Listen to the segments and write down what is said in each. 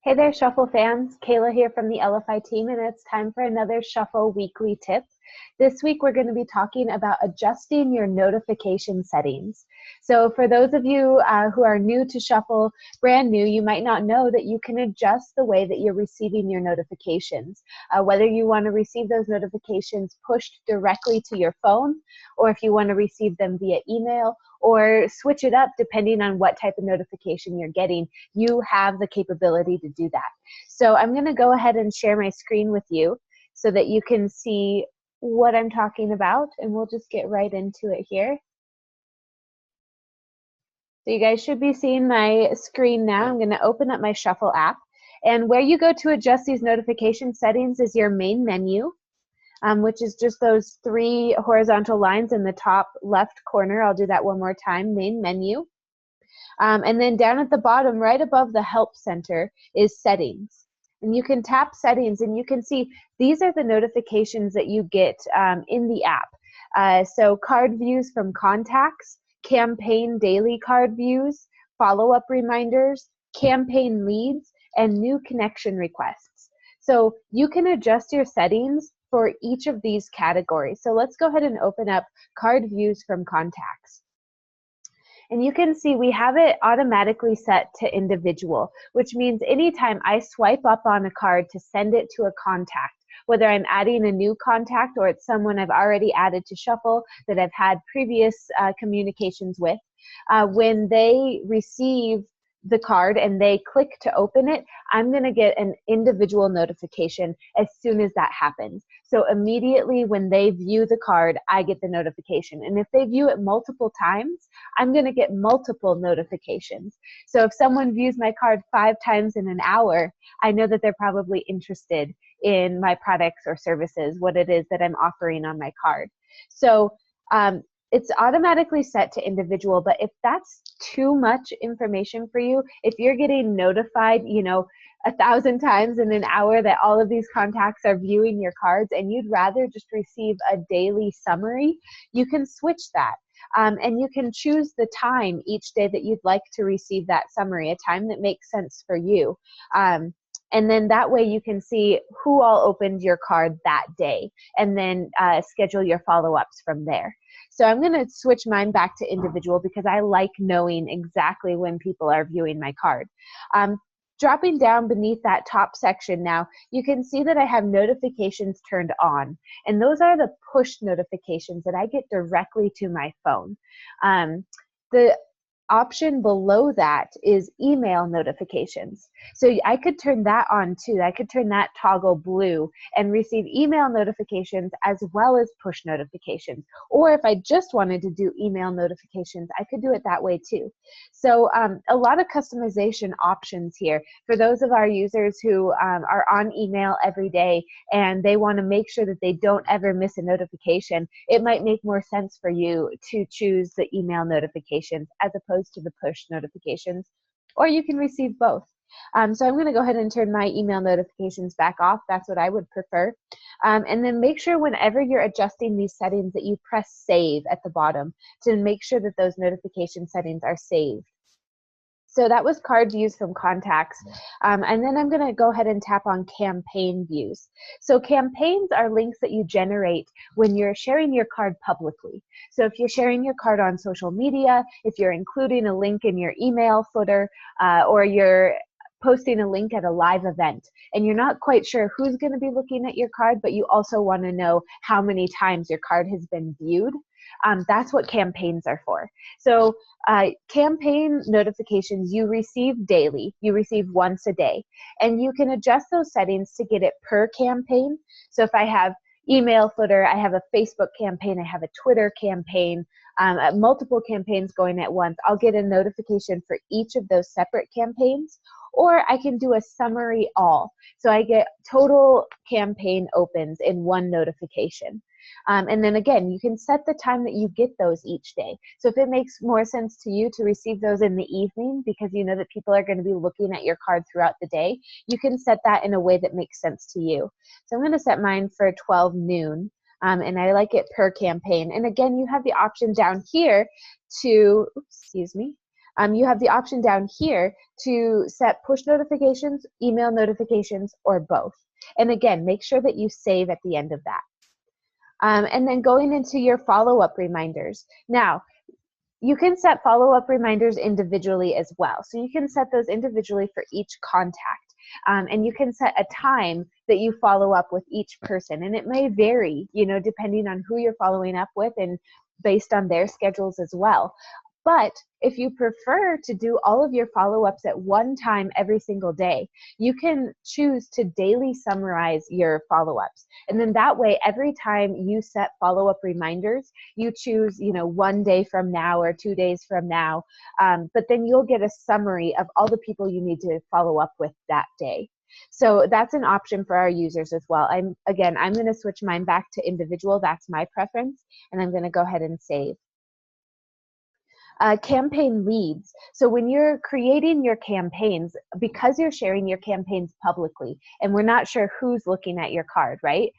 Hey there, Shuffle fans. Kayla here from the Elify team, and it's time for another Shuffle weekly tip. This week, we're going to be talking about adjusting your notification settings. So for those of you who are new to Shuffle, brand new, you might not know that you can adjust the way that you're receiving your notifications. Whether you want to receive those notifications pushed directly to your phone, or if you want to receive them via email, or switch it up depending on what type of notification you're getting, you have the capability to do that. So I'm going to go ahead and share my screen with you so that you can see what I'm talking about, and we'll just get right into it here. So you guys should be seeing my screen now. I'm going to open up my Shuffle app, and where you go to adjust these notification settings is your main menu, which is just those three horizontal lines in the top left corner. I'll do that one more time, main menu. And then down at the bottom, right above the Help Center, is Settings. And you can tap Settings, and you can see these are the notifications that you get in the app. So card views from contacts, campaign daily card views, follow-up reminders, campaign leads, and new connection requests. So you can adjust your settings for each of these categories. So let's go ahead and open up card views from contacts. And you can see we have it automatically set to individual, which means anytime I swipe up on a card to send it to a contact, whether I'm adding a new contact or it's someone I've already added to Shuffle that I've had previous communications with, when they receive the card and they click to open it, I'm going to get an individual notification as soon as that happens. So immediately when they view the card, I get the notification. And if they view it multiple times, I'm going to get multiple notifications. So if someone views my card 5 times in an hour, I know that they're probably interested in my products or services, what it is that I'm offering on my card. So it's automatically set to individual, but if that's too much information for you, if you're getting notified, 1,000 times in an hour that all of these contacts are viewing your cards and you'd rather just receive a daily summary, you can switch that. And you can choose the time each day that you'd like to receive that summary, a time that makes sense for you. And then that way you can see who all opened your card that day, and then schedule your follow-ups from there. So I'm going to switch mine back to individual because I like knowing exactly when people are viewing my card. Dropping down beneath that top section now, you can see that I have notifications turned on. And those are the push notifications that I get directly to my phone. The option below that is email notifications. So I could turn that on too. I could turn that toggle blue and receive email notifications as well as push notifications. Or if I just wanted to do email notifications, I could do it that way too. So a lot of customization options here for those of our users who are on email every day and they want to make sure that they don't ever miss a notification. It might make more sense for you to choose the email notifications as opposed to the push notifications, or you can receive both. So I'm going to go ahead and turn my email notifications back off. That's what I would prefer. And then make sure whenever you're adjusting these settings that you press save at the bottom to make sure that those notification settings are saved. So that was card views from contacts. And then I'm going to go ahead and tap on campaign views. So campaigns are links that you generate when you're sharing your card publicly. So if you're sharing your card on social media, if you're including a link in your email footer, or you're posting a link at a live event, and you're not quite sure who's going to be looking at your card, but you also want to know how many times your card has been viewed, that's what campaigns are for. So campaign notifications you receive daily, you receive once a day, and you can adjust those settings to get it per campaign. So if I have email footer, I have a Facebook campaign, I have a Twitter campaign, multiple campaigns going at once, I'll get a notification for each of those separate campaigns, or I can do a summary all. So I get total campaign opens in one notification. And then again, you can set the time that you get those each day. So if it makes more sense to you to receive those in the evening because you know that people are going to be looking at your card throughout the day, you can set that in a way that makes sense to you. So I'm going to set mine for 12 noon. And I like it per campaign. And again, you have the option down here to, you have the option down here to set push notifications, email notifications, or both. And again, make sure that you save at the end of that. And then going into your follow-up reminders. Now, you can set follow-up reminders individually as well. So you can set those individually for each contact. And you can set a time that you follow up with each person. And it may vary, you know, depending on who you're following up with and based on their schedules as well. But if you prefer to do all of your follow-ups at one time every single day, you can choose to daily summarize your follow-ups. And then that way, every time you set follow-up reminders, you choose, you know, 1 day from now or 2 days from now. But then you'll get a summary of all the people you need to follow up with that day. So that's an option for our users as well. I'm going to switch mine back to individual. That's my preference. And I'm going to go ahead and save. Campaign leads. So when you're creating your campaigns, because you're sharing your campaigns publicly, and we're not sure who's looking at your card, right?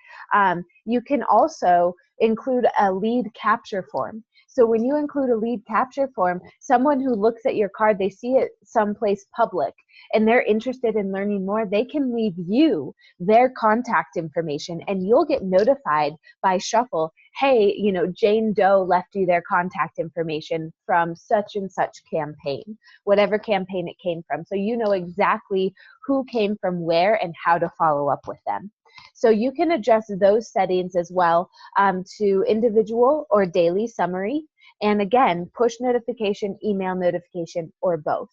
You can also include a lead capture form. So when you include a lead capture form, someone who looks at your card, they see it someplace public, and they're interested in learning more, they can leave you their contact information, and you'll get notified by Shuffle, hey, you know, Jane Doe left you their contact information from such and such campaign, whatever campaign it came from. So you know exactly who came from where and how to follow up with them. So you can adjust those settings as well to individual or daily summary. And again, push notification, email notification, or both.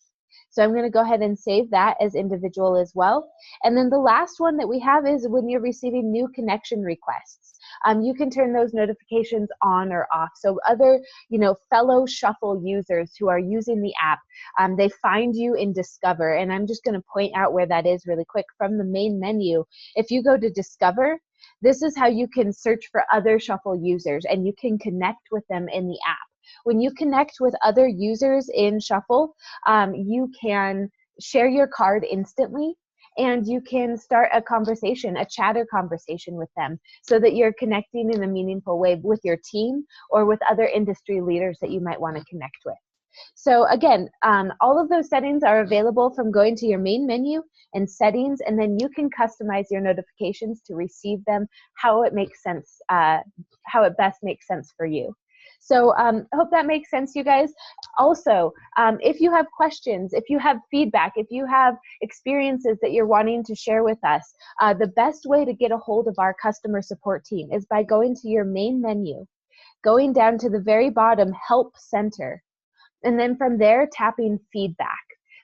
So I'm going to go ahead and save that as individual as well. And then the last one that we have is when you're receiving new connection requests. You can turn those notifications on or off. So other, you know, fellow Shuffle users who are using the app, they find you in Discover. And I'm just going to point out where that is really quick. From the main menu, if you go to Discover, this is how you can search for other Shuffle users, and you can connect with them in the app. When you connect with other users in Shuffle, you can share your card instantly, and you can start a conversation, a chatter conversation with them, so that you're connecting in a meaningful way with your team or with other industry leaders that you might want to connect with. So again, all of those settings are available from going to your main menu and settings, and then you can customize your notifications to receive them how it makes sense, how it best makes sense for you. So I hope that makes sense, you guys. Also, if you have questions, if you have feedback, if you have experiences that you're wanting to share with us, the best way to get a hold of our customer support team is by going to your main menu, going down to the very bottom, Help Center, and then from there, tapping Feedback.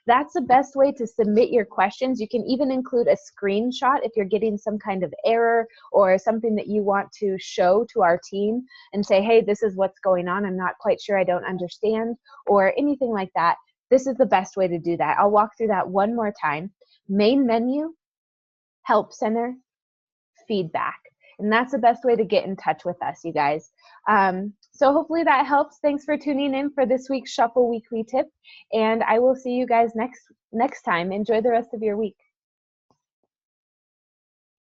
That's the best way to submit your questions. You can even include a screenshot if you're getting some kind of error or something that you want to show to our team and say, hey, this is what's going on. I'm not quite sure. I don't understand, or anything like that. This is the best way to do that. I'll walk through that one more time. Main menu, Help Center, Feedback. And that's the best way to get in touch with us, you guys. So hopefully that helps. Thanks for tuning in for this week's Shuffle Weekly Tip. And I will see you guys next time. Enjoy the rest of your week.